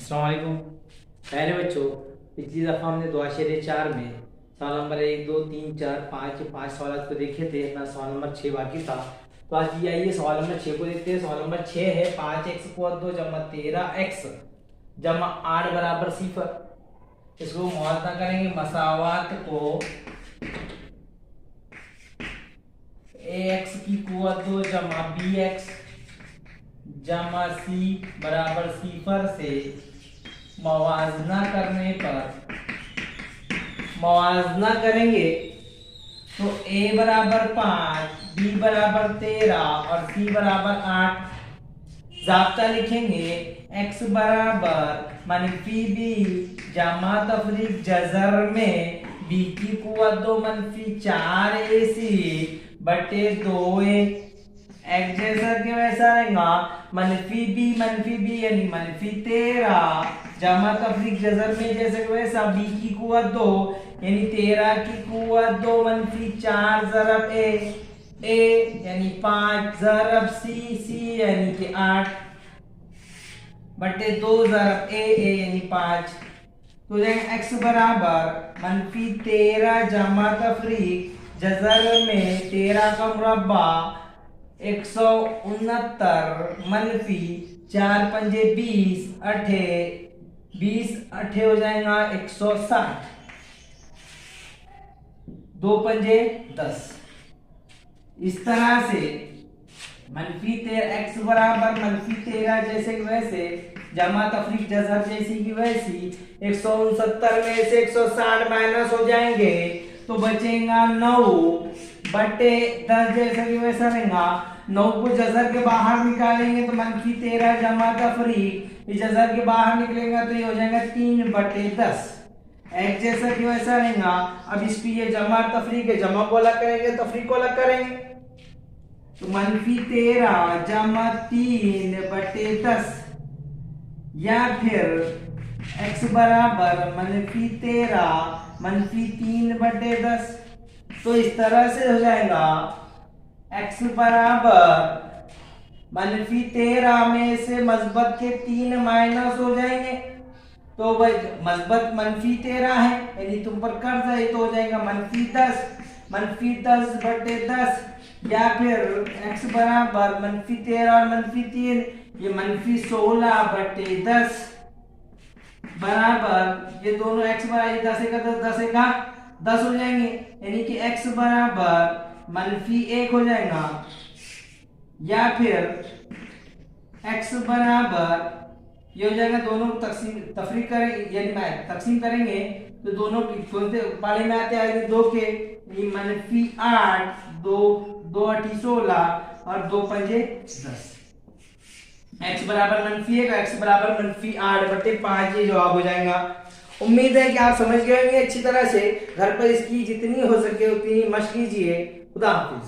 अस्सलाम वालेकुम। पहले बच्चों, पिछली दफ़ा हमने दुआ शेर 4 में सवाल नंबर 1, 2, 3, 4, 5 ये 5 सवाल को देखे थे। अपना सवाल नंबर 6 बाकी था। तो आज ये आइए सवाल नंबर 6 को देखते हैं। सवाल नंबर 6 है 5x को 2 जमा 13x जमा 8 बराबर 0। इसको मुआवजा करेंगे। मसावात को ax की कुवत 2 जमा bx जमा c बराबर 0 से मवाजना करने पर मवाजना करेंगे तो a बराबर 5, b बराबर 13 और c बराबर 8। ज़ाब्ता लिखेंगे x बराबर मनफी b जमा तफरीक जजर में b की कुवत 2 मनफी 4ac बटे 2a। x जैसा के वैसा रहेगा। मनफी b यानी मनफी 13 जमा तफरीक जजर में जैसे कि वैसा b की कुवत 2 यानी 13 की कुवत 2 मनफी 4 ज़रब a यानी 5 ज़रब c यानी कि 8 बटे 2 ज़रब a यानी 5। तो जाएगा x बराबर मनफी 13 जमा तफरीक जजर में 13 का मुरब्बा 169 मनफी 4 पंजे 20 अठे 20 अठे हो जाएगा 160 2 पंजे 10। इस तरह से मनफी 13 x बराबर मनफी 13 जैसे कि वैसे जमा तफरीक जजर जैसी की वैसी 169 में से 160 माइनस हो जाएंगे तो बचेगा 9 बटे 10 जैसा कि वैसा रहेगा। 9 को जजर के बाहर निकालेंगे तो मनफी 13 जमा तफरीक ये जजर के बाहर निकलेगा तो ये हो जाएगा 3 बटे 10। x जैसा कि वैसा रहेगा। अब इसकी ये जमा तफरीक है, जमा को अलग करेंगे तफरीक को अलग करेंगे तो मनफी 13 जमा 3 बटे 10 या फिर x बराबर मनफी 13 मनफी 3 बटे 10। तो इस तरह से हो जाएगा x बराबर मनफी 13 में से मस्बत के 3 माइनस हो जाएंगे तो वह मस्बत मनफी 13 है यानी तुम पर कर्ज है तो हो जाएगा मनफी 10 बटे 10 या फिर x बराबर मनफी 13 और मनफी 3 ये मनफी 16 बटे 10 बराबर ये दोनों x बराबर 10 हो जाएंगे यानी कि x बराबर मनफी 1 हो जाएगा या फिर x बराबर ये हो जाएगा। दोनों तफरीक करेंगे यानी तकसीम करेंगे तो दोनों कौन से पाले में आते हैं 2 के ये मनफी 8 2 अठी 16 और 2 पंजे 10। x बराबर मनफी 1 x बराबर मनफी 8 बटे 5 ये जवाब हो जाएगा। उम्मीद है कि आप समझ गए होंगे अच्छी तरह से। घर पर इसकी जितनी हो सके उतनी मशक कीजिए। खुदा हाफिज।